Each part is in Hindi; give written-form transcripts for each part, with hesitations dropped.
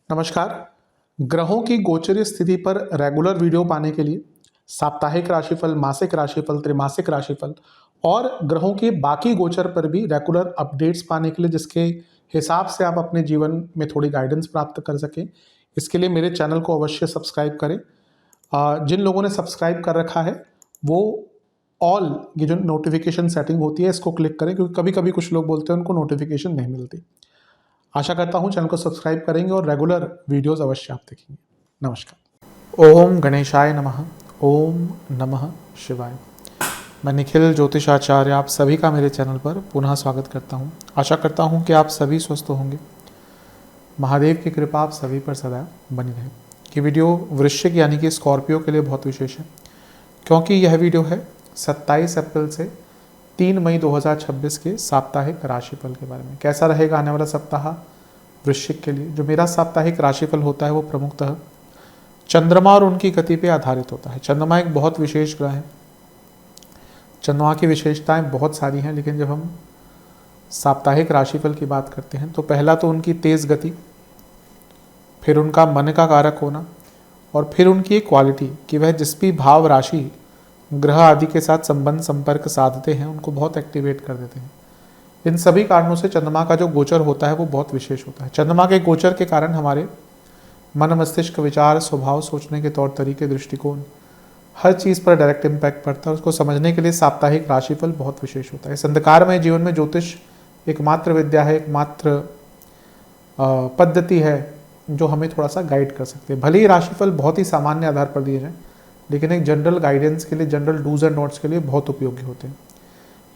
नमस्कार। ग्रहों की गोचरीय स्थिति पर रेगुलर वीडियो पाने के लिए साप्ताहिक राशिफल, मासिक राशिफल, त्रैमासिक राशिफल और ग्रहों के बाकी गोचर पर भी रेगुलर अपडेट्स पाने के लिए, जिसके हिसाब से आप अपने जीवन में थोड़ी गाइडेंस प्राप्त कर सकें, इसके लिए मेरे चैनल को अवश्य सब्सक्राइब करें। जिन लोगों ने सब्सक्राइब कर रखा है वो ऑल ये जो नोटिफिकेशन सेटिंग होती है इसको क्लिक करें, क्योंकि कभी कभी कुछ लोग बोलते हैं उनको नोटिफिकेशन नहीं मिलती। आशा करता हूँ चैनल को सब्सक्राइब करेंगे और रेगुलर वीडियोस अवश्य आप देखेंगे। नमस्कार। ओम गणेशाय नमः। ओम नमः शिवाय। मैं निखिल ज्योतिषाचार्य आप सभी का मेरे चैनल पर पुनः स्वागत करता हूँ। आशा करता हूँ कि आप सभी स्वस्थ होंगे। महादेव की कृपा आप सभी पर सदा बनी रहे। ये वीडियो वृश्चिक यानी कि स्कॉर्पियो के लिए बहुत विशेष है, क्योंकि यह वीडियो है 27 अप्रैल से 3 मई 2026 के साप्ताहिक राशिफल के बारे में। कैसा रहेगा आने वाला सप्ताह वृश्चिक के लिए। जो मेरा साप्ताहिक राशिफल होता है वो प्रमुखतः चंद्रमा और उनकी गति पे आधारित होता है। चंद्रमा एक बहुत विशेष ग्रह है। चंद्रमा की विशेषताएं बहुत सारी हैं, लेकिन जब हम साप्ताहिक राशिफल की बात करते हैं तो पहला तो उनकी तेज गति, फिर उनका मन का कारक होना, और फिर उनकी एक क्वालिटी कि वह जिस भी भाव राशि ग्रह आदि के साथ संबंध संपर्क साधते हैं उनको बहुत एक्टिवेट कर देते हैं। इन सभी कारणों से चंद्रमा का जो गोचर होता है वो बहुत विशेष होता है। चंद्रमा के गोचर के कारण हमारे मन, मस्तिष्क, विचार, स्वभाव, सोचने के तौर तरीके, दृष्टिकोण, हर चीज़ पर डायरेक्ट इम्पैक्ट पड़ता है। उसको समझने के लिए साप्ताहिक राशिफल बहुत विशेष होता है। इस अंधकारमय जीवन में ज्योतिष एकमात्र विद्या है, एकमात्र पद्धति है जो हमें थोड़ा सा गाइड कर सकते हैं। भले ही राशिफल बहुत ही सामान्य आधार पर दिए जाएं, लेकिन एक जनरल गाइडेंस के लिए, जनरल डूज एंड नोट्स के लिए बहुत उपयोगी होते हैं।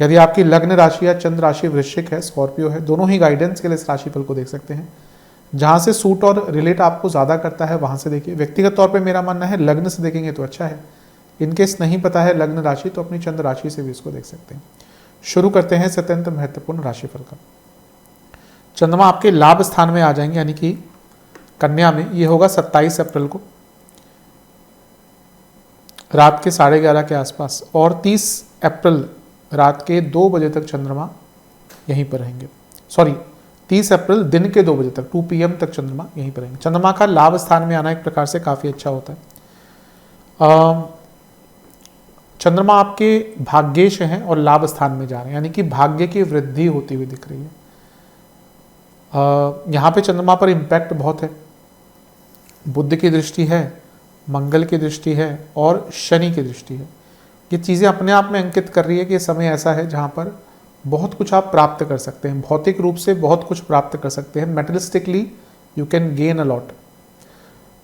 यदि आपकी लग्न राशि या चंद्र राशि वृश्चिक है, स्कॉर्पियो है, दोनों ही गाइडेंस के लिए इस राशिफल को देख सकते हैं। जहाँ से सूट और रिलेट आपको ज़्यादा करता है वहाँ से देखिए। व्यक्तिगत तौर पे मेरा मानना है लग्न से देखेंगे तो अच्छा है। इनकेस नहीं पता है लग्न राशि तो अपनी चंद्र राशि से भी इसको देख सकते हैं। शुरू करते हैं अत्यंत महत्वपूर्ण राशिफल का। चंद्रमा आपके लाभ स्थान में आ जाएंगे, यानी कि कन्या में। ये होगा 27 अप्रैल को रात के 11:30 के आसपास, और 30 अप्रैल रात के 2 बजे तक चंद्रमा यहीं पर रहेंगे। 30 अप्रैल दिन के 2 बजे तक, 2 PM तक चंद्रमा यहीं पर रहेंगे। चंद्रमा का लाभ स्थान में आना एक प्रकार से काफ़ी अच्छा होता है। चंद्रमा आपके भाग्येश हैं और लाभ स्थान में जा रहे हैं, यानी कि भाग्य की वृद्धि होती हुई दिख रही है। यहाँ पे चंद्रमा पर इम्पैक्ट बहुत है। बुध की दृष्टि है, मंगल की दृष्टि है और शनि की दृष्टि है। ये चीज़ें अपने आप में अंकित कर रही है कि ये समय ऐसा है जहाँ पर बहुत कुछ आप प्राप्त कर सकते हैं। भौतिक रूप से बहुत कुछ प्राप्त कर सकते हैं। Materialistically you can gain a lot.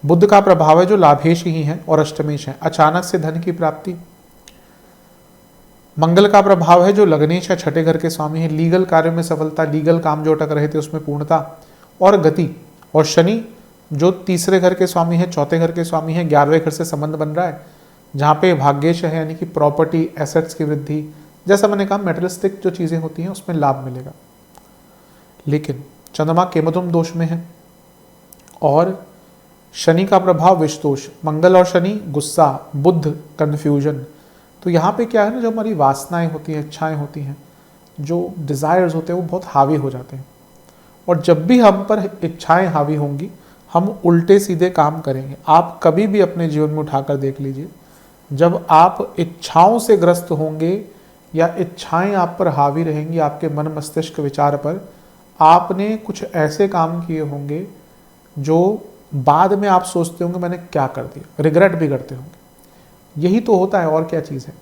बुध का प्रभाव है जो लाभेश ही है और अष्टमेश है, अचानक से धन की प्राप्ति। मंगल का प्रभाव है जो लग्नेश है, छठे घर के स्वामी है, लीगल कार्यों में सफलता, लीगल काम जो अटक रहे थे उसमें पूर्णता और गति। और शनि जो तीसरे घर के स्वामी है, चौथे घर के स्वामी है, 11वें घर से संबंध बन रहा है, जहाँ पे भाग्येश है, यानी कि प्रॉपर्टी, एसेट्स की वृद्धि, जैसा मैंने कहा मेटलिस्टिक जो चीज़ें होती हैं उसमें लाभ मिलेगा। लेकिन चंद्रमा केमद्रुम दोष में है और शनि का प्रभाव विष दोष। मंगल और शनि गुस्सा, बुध कन्फ्यूजन। तो यहाँ पे क्या है ना, जो हमारी वासनाएं होती हैं, इच्छाएं होती हैं, जो डिज़ायर्स होते हैं वो बहुत हावी हो जाते हैं। और जब भी हम पर इच्छाएं हावी होंगी हम उल्टे सीधे काम करेंगे। आप कभी भी अपने जीवन में उठाकर देख लीजिए, जब आप इच्छाओं से ग्रस्त होंगे या इच्छाएं आप पर हावी रहेंगी, आपके मन, मस्तिष्क, विचार पर, आपने कुछ ऐसे काम किए होंगे जो बाद में आप सोचते होंगे मैंने क्या कर दिया, रिग्रेट भी करते होंगे। यही तो होता है, और क्या चीज़ है।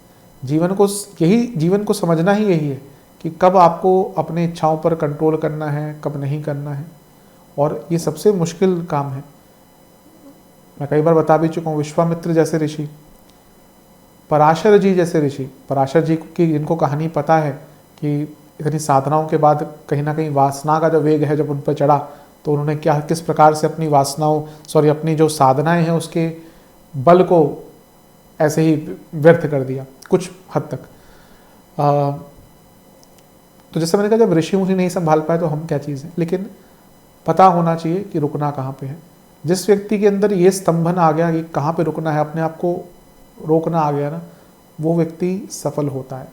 जीवन को समझना ही यही है कि कब आपको अपने इच्छाओं पर कंट्रोल करना है, कब नहीं करना है। और ये सबसे मुश्किल काम है। मैं कई बार बता भी चुका हूँ, विश्वामित्र जैसे ऋषि, पराशर जी जैसे ऋषि, पराशर जी की जिनको कहानी पता है कि इतनी साधनाओं के बाद कहीं ना कहीं वासना का जो वेग है जब उन पर चढ़ा तो उन्होंने किस प्रकार से अपनी अपनी जो साधनाएं हैं उसके बल को ऐसे ही व्यर्थ कर दिया कुछ हद तक। तो जैसे मैंने कहा, जब ऋषि मुनि नहीं संभाल पाए तो हम क्या चीज़ है। लेकिन पता होना चाहिए कि रुकना कहाँ पे है। जिस व्यक्ति के अंदर ये स्तंभन आ गया कि कहाँ पे रुकना है, अपने आप को रोकना आ गया ना, वो व्यक्ति सफल होता है।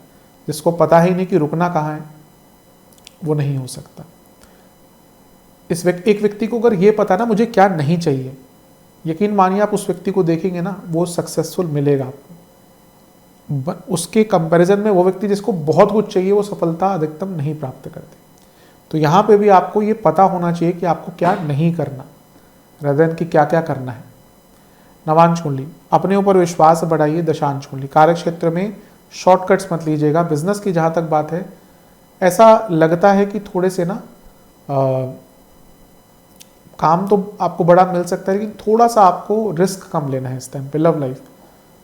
जिसको पता ही नहीं कि रुकना कहाँ है वो नहीं हो सकता। एक व्यक्ति को अगर ये पता ना मुझे क्या नहीं चाहिए, यकीन मानिए आप उस व्यक्ति को देखेंगे ना वो सक्सेसफुल मिलेगा आपको। उसके कंपैरिजन में वो व्यक्ति जिसको बहुत कुछ चाहिए वो सफलता अधिकतम नहीं प्राप्त करते। तो यहाँ पे भी आपको ये पता होना चाहिए कि आपको क्या नहीं करना, rather than कि क्या क्या करना है। नवांश कुंडली, अपने ऊपर विश्वास बढ़ाइए। दशांश कुंडली, कार्य क्षेत्र में शॉर्टकट्स मत लीजिएगा। बिजनेस की जहाँ तक बात है, ऐसा लगता है कि थोड़े से ना काम तो आपको बड़ा मिल सकता है, लेकिन थोड़ा सा आपको रिस्क कम लेना है इस टाइम पे। लव लाइफ,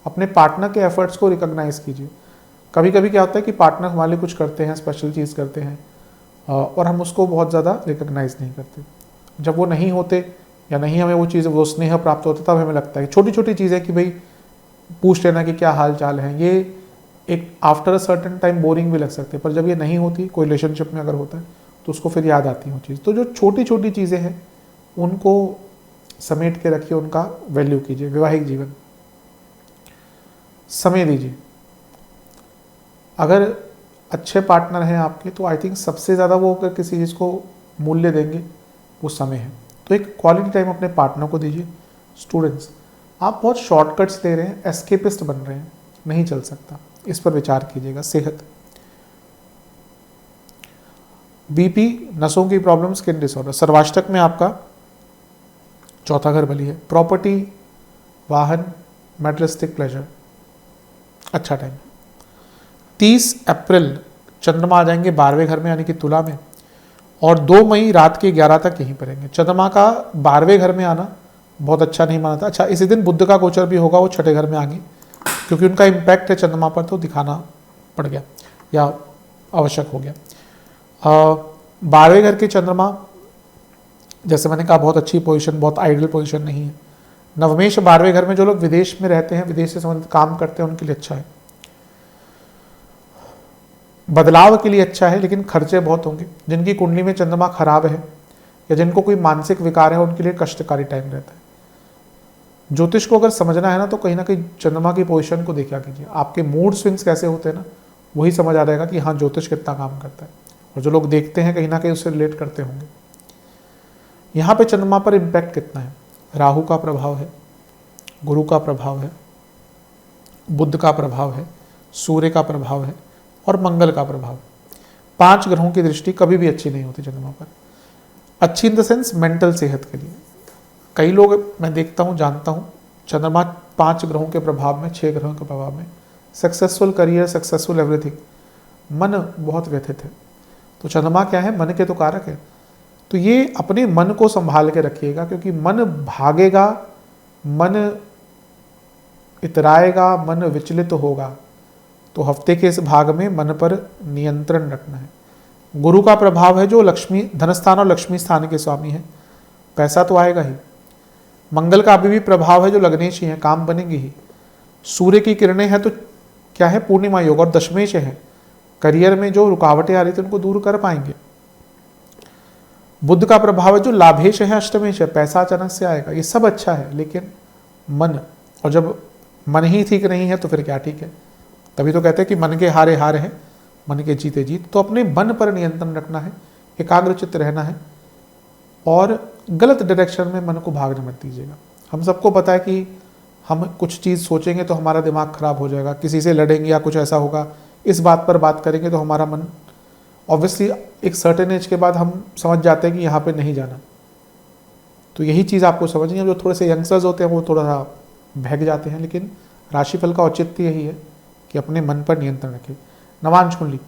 अपने पार्टनर के एफर्ट्स को रिकॉग्नाइज कीजिए। कभी कभी क्या होता है कि पार्टनर हमारे लिए कुछ करते हैं, स्पेशल चीज़ करते हैं, और हम उसको बहुत ज़्यादा रिकॉग्नाइज नहीं करते। जब वो नहीं होते या नहीं हमें वो चीज़, वो स्नेह प्राप्त होता, तब हमें लगता है छोटी छोटी चीज़ें कि भाई पूछ लेना कि क्या हाल चाल है, ये एक after a certain time boring भी लग सकते हैं, पर जब ये नहीं होती, कोई रिलेशनशिप में अगर होता है तो उसको फिर याद आती है वो चीज़। तो जो छोटी छोटी चीज़ें हैं उनको समेट के रखिए, उनका वैल्यू कीजिए। वैवाहिक जीवन, समय दीजिए। अगर अच्छे पार्टनर हैं आपके तो आई थिंक सबसे ज़्यादा वो अगर किसी चीज़ को मूल्य देंगे वो समय है। तो एक क्वालिटी टाइम अपने पार्टनर को दीजिए। स्टूडेंट्स, आप बहुत शॉर्टकट्स ले रहे हैं, एस्केपिस्ट बन रहे हैं, नहीं चल सकता, इस पर विचार कीजिएगा। सेहत, बीपी, नसों की प्रॉब्लम, स्किन डिसऑर्डर। सर्वाष्टक में आपका चौथा घर बली है। प्रॉपर्टी, वाहन, मैटेरियलिस्टिक प्लेजर, अच्छा टाइम। 30 अप्रैल चंद्रमा आ जाएंगे 12वें घर में यानी कि तुला में, और 2 मई रात के 11 तक यहीं पर रहेंगे। चंद्रमा का 12वें घर में आना बहुत अच्छा नहीं माना था। अच्छा, इसी दिन बुध का गोचर भी होगा, वो 6ठे घर में आगे, क्योंकि उनका इम्पैक्ट है चंद्रमा पर, तो दिखाना पड़ गया या आवश्यक हो गया। 12वें घर के चंद्रमा, जैसे मैंने कहा, बहुत अच्छी पोजीशन, बहुत आइडियल पोजीशन नहीं है। नवमेश 12वें घर में जो लोग विदेश में रहते हैं, विदेश से संबंधित काम करते हैं, उनके लिए अच्छा है, बदलाव के लिए अच्छा है, लेकिन खर्चे बहुत होंगे। जिनकी कुंडली में चंद्रमा खराब है या जिनको कोई मानसिक विकार है, उनके लिए कष्टकारी टाइम रहता है। ज्योतिष को अगर समझना है ना, तो कहीं ना कहीं चंद्रमा की पोजीशन को देखा कीजिए। आपके मूड स्विंग्स कैसे होते हैं ना, वही समझ आ जाएगा कि हाँ ज्योतिष कितना काम करता है, और जो लोग देखते हैं कहीं ना कहीं उससे रिलेट करते होंगे। यहाँ पे चंद्रमा पर इम्पैक्ट कितना है? राहु का प्रभाव है, गुरु का प्रभाव है, बुध का प्रभाव है, सूर्य का प्रभाव है और मंगल का प्रभाव। 5 ग्रहों की दृष्टि कभी भी अच्छी नहीं होती चंद्रमा पर। अच्छी इन द सेंस मेंटल सेहत के लिए। कई लोग मैं देखता हूँ, जानता हूँ, चंद्रमा 5 ग्रहों के प्रभाव में, 6 ग्रहों के प्रभाव में, सक्सेसफुल करियर, सक्सेसफुल एवरीथिंग, मन बहुत व्यथित है। तो चंद्रमा क्या है? मन के तो कारक है। तो ये अपने मन को संभाल के रखिएगा, क्योंकि मन भागेगा, मन इतराएगा, मन विचलित होगा। तो हफ्ते के इस भाग में मन पर नियंत्रण रखना है। गुरु का प्रभाव है जो लक्ष्मी, धनस्थान और लक्ष्मी स्थान के स्वामी है, पैसा तो आएगा ही। मंगल का अभी भी प्रभाव है जो लग्नेश ही है, काम बनेंगे ही। सूर्य की किरणें हैं तो क्या है? पूर्णिमा योग, और दशमेश है, करियर में जो रुकावटें आ रही थी उनको दूर कर पाएंगे। बुध का प्रभाव है जो लाभेश है, अष्टमेश है, पैसा अचानक से आएगा। ये सब अच्छा है, लेकिन मन, और जब मन ही ठीक नहीं है तो फिर क्या ठीक है? तभी तो कहते हैं कि मन के हारे हार है, मन के जीते जीत। तो अपने मन पर नियंत्रण रखना है, एकाग्रचित्त रहना है, और गलत डायरेक्शन में मन को भागने मत दीजिएगा। हम सबको पता है कि हम कुछ चीज़ सोचेंगे तो हमारा दिमाग खराब हो जाएगा, किसी से लड़ेंगे या कुछ ऐसा होगा, इस बात पर बात करेंगे तो हमारा मन, ऑब्वियसली एक सर्टेन एज के बाद हम समझ जाते हैं कि यहाँ पे नहीं जाना। तो यही चीज़ आपको समझनी है। जो थोड़े से यंगस्टर्स होते हैं वो थोड़ा सा बहक जाते हैं, लेकिन राशिफल का औचित्य यही है कि अपने मन पर नियंत्रण रखें। नवांश कुंडली,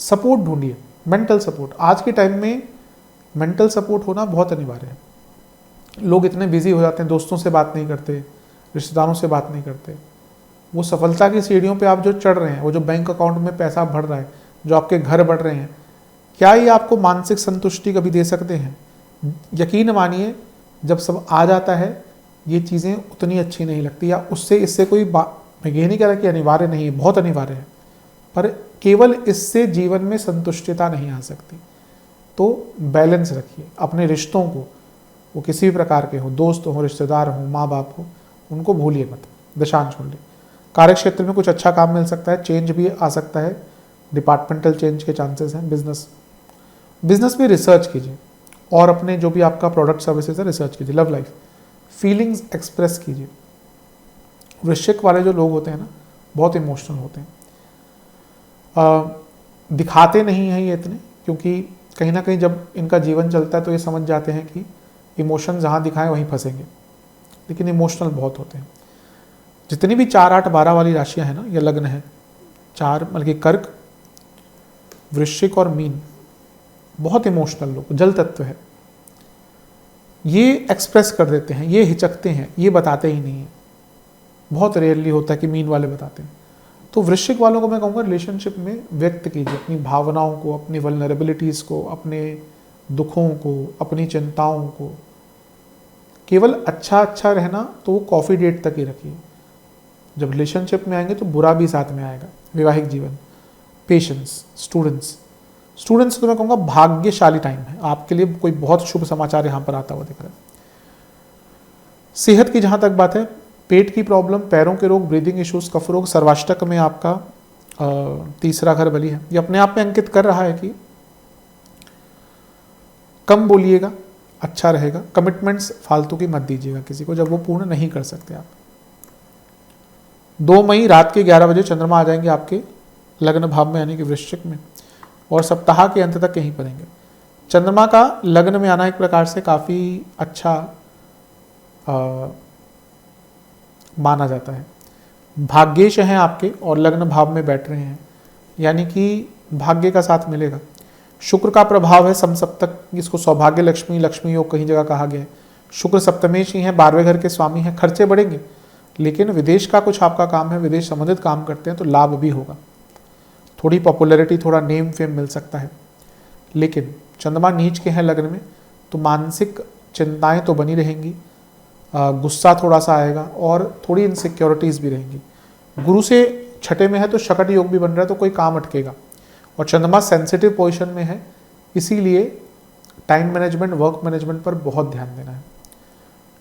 सपोर्ट ढूंढिए, मेंटल सपोर्ट। आज के टाइम में मेंटल सपोर्ट होना बहुत अनिवार्य है। लोग इतने बिजी हो जाते हैं, दोस्तों से बात नहीं करते, रिश्तेदारों से बात नहीं करते। वो सफलता की सीढ़ियों पे आप जो चढ़ रहे हैं, वो जो बैंक अकाउंट में पैसा बढ़ रहा है, जो आपके घर बढ़ रहे हैं, क्या ये आपको मानसिक संतुष्टि कभी दे सकते हैं? यकीन मानिए, जब सब आ जाता है ये चीज़ें उतनी अच्छी नहीं लगती, या उससे इससे कोई मैं ये नहीं कह रहा कि अनिवार्य नहीं, बहुत अनिवार्य है, पर केवल इससे जीवन में संतुष्टिता नहीं आ सकती। तो बैलेंस रखिए अपने रिश्तों को, वो किसी भी प्रकार के हो, दोस्त हो, रिश्तेदार हो, माँ बाप हो, उनको भूलिए मत। दशांश कुंडली, कार्य क्षेत्र में कुछ अच्छा काम मिल सकता है, चेंज भी आ सकता है, डिपार्टमेंटल चेंज के चांसेस हैं। बिजनेस में रिसर्च कीजिए, और अपने जो भी आपका प्रोडक्ट सर्विसेज है रिसर्च कीजिए। लव लाइफ, फीलिंग्स एक्सप्रेस कीजिए। वृश्चिक वाले जो लोग होते हैं ना, बहुत इमोशनल होते हैं। दिखाते नहीं हैं ये इतने, क्योंकि कहीं ना कहीं जब इनका जीवन चलता है तो ये समझ जाते हैं कि इमोशन जहाँ दिखाएं वहीं फंसेंगे, लेकिन इमोशनल बहुत होते हैं। जितनी भी 4, 8, 12 वाली राशियां हैं ना, ये लग्न है 4, मतलब कि कर्क, वृश्चिक और मीन, बहुत इमोशनल लोग, जल तत्व है। ये एक्सप्रेस कर देते हैं, ये हिचकते हैं, ये बताते ही नहीं है। बहुत रेयरली होता है कि मीन वाले बताते हैं। तो वृश्चिक वालों को मैं कहूँगा रिलेशनशिप में व्यक्त कीजिए अपनी भावनाओं को, अपनी वल्नरेबिलिटीज़ को, अपने दुखों को, अपनी चिंताओं को। केवल अच्छा अच्छा रहना तो वो कॉफ़ी डेट तक ही रखिए। जब रिलेशनशिप में आएंगे तो बुरा भी साथ में आएगा। वैवाहिक जीवन, पेशेंस, स्टूडेंट्स तो मैं कहूँगा भाग्यशाली टाइम है आपके लिए, कोई बहुत शुभ समाचार यहाँ पर आता हुआ दिख रहा है। सेहत की जहाँ तक बात है, पेट की प्रॉब्लम, पैरों के रोग, ब्रीदिंग इश्यूज, कफ रोग, सर्वाष्टक में आपका तीसरा घर बली है। ये अपने आप में अंकित कर रहा है कि कम बोलिएगा, अच्छा रहेगा। कमिटमेंट्स फालतू की मत दीजिएगा किसी को जब वो पूर्ण नहीं कर सकते आप। 2 मई रात के 11 बजे चंद्रमा आ जाएंगे आपके लग्न भाव में, यानी कि वृश्चिक में, और सप्ताह के अंत तक यहीं पड़ेंगे। चंद्रमा का लग्न में आना एक प्रकार से काफ़ी अच्छा माना जाता है। भाग्येश हैं आपके और लग्न भाव में बैठ रहे हैं, यानी कि भाग्य का साथ मिलेगा। शुक्र का प्रभाव है समसप्तक, इसको सौभाग्य लक्ष्मी, लक्ष्मी योग कहीं जगह कहा गया है। शुक्र सप्तमेश ही है, 12वें घर के स्वामी हैं। खर्चे बढ़ेंगे, लेकिन विदेश का कुछ आपका काम है, विदेश संबंधित काम करते हैं तो लाभ भी होगा। थोड़ी पॉपुलैरिटी, थोड़ा नेम फेम मिल सकता है। लेकिन चंद्रमा नीच के हैं लग्न में, तो मानसिक चिंताएं तो बनी रहेंगी, गुस्सा थोड़ा सा आएगा और थोड़ी इनसिक्योरिटीज़ भी रहेंगी। गुरु से छठे में है तो शकट योग भी बन रहा है, तो कोई काम अटकेगा। और चंद्रमा सेंसिटिव पोजीशन में है, इसीलिए टाइम मैनेजमेंट, वर्क मैनेजमेंट पर बहुत ध्यान देना है।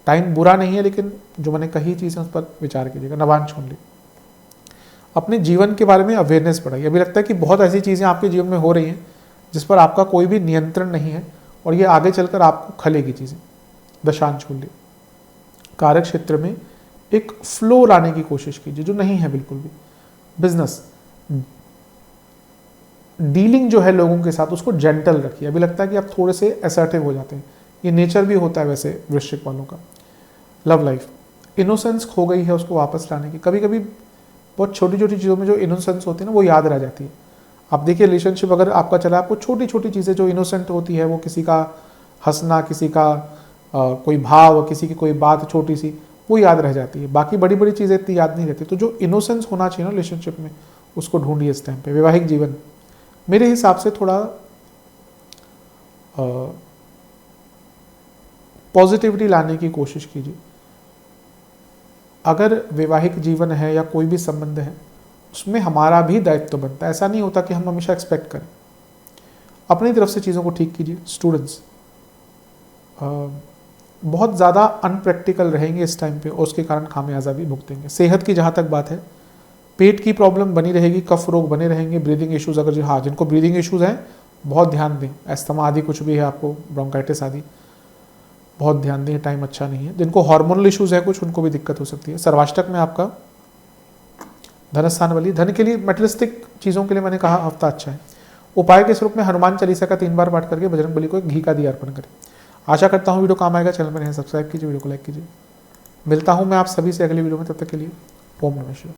टाइम बुरा नहीं है, लेकिन जो मैंने कही चीज़ें उस पर विचार कीजिएगा। नवांश कुंडली, अपने जीवन के बारे में अवेयरनेस बढ़ाइए। अभी लगता है कि बहुत ऐसी चीज़ें आपके जीवन में हो रही हैं जिस पर आपका कोई भी नियंत्रण नहीं है, और ये आगे चलकर आपको खलेगी चीज़ें। दशांश कुंडली, कार्य क्षेत्र में एक फ्लो लाने की कोशिश कीजिए जो नहीं है बिल्कुल भी। बिजनेस डीलिंग जो है लोगों के साथ, उसको जेंटल रखिए। अभी लगता है कि आप थोड़े से असर्टिव हो जाते हैं, ये नेचर भी होता है वैसे वृश्चिक वालों का। लव लाइफ, इनोसेंस खो गई है, उसको वापस लाने की। कभी कभी बहुत छोटी छोटी चीज़ों में जो इनोसेंस होती है ना, वो याद रह जाती है। आप देखिए रिलेशनशिप अगर आपका चला, आपको छोटी छोटी चीज़ें जो इनोसेंट होती है, वो किसी का हंसना, किसी का कोई भाव, किसी की कोई बात छोटी सी, वो याद रह जाती है। बाकी बड़ी बड़ी चीज़ें इतनी याद नहीं रहती। तो जो इनोसेंस होना चाहिए ना रिलेशनशिप में, उसको ढूंढिए इस टाइम पे। वैवाहिक जीवन मेरे हिसाब से थोड़ा पॉजिटिविटी लाने की कोशिश कीजिए। अगर वैवाहिक जीवन है या कोई भी संबंध है, उसमें हमारा भी दायित्व बनता है। ऐसा नहीं होता कि हम हमेशा एक्सपेक्ट करें। अपनी तरफ से चीज़ों को ठीक कीजिए। स्टूडेंट्स बहुत ज़्यादा अनप्रैक्टिकल रहेंगे इस टाइम पे, और उसके कारण खामियाजा भी भुगतेंगे। सेहत की जहाँ तक बात है, पेट की प्रॉब्लम बनी रहेगी, कफ रोग बने रहेंगे, ब्रीदिंग इश्यूज़, अगर हाँ जिनको ब्रीदिंग इश्यूज़ हैं बहुत ध्यान दें। एस्थमा आदि कुछ भी है आपको, ब्रोंकाइटिस आदि, बहुत ध्यान दें, टाइम अच्छा नहीं है। जिनको हार्मोनल इश्यूज़ है कुछ, उनको भी दिक्कत हो सकती है। सर्वाष्टक में आपका धनस्थान वाली, धन के लिए मटेरियलिस्टिक चीज़ों के लिए मैंने कहा हफ्ता अच्छा है। उपाय के स्वरूप में हनुमान चालीसा का 3 बार पाठ करके बजरंग बली को एक घी का दिया अर्पण करें। आशा करता हूँ वीडियो काम आएगा। चैनल पर सब्सक्राइब कीजिए, वीडियो को लाइक कीजिए। मिलता हूँ मैं आप सभी से अगली वीडियो में, तब तक के लिए ओम नमः शिवाय।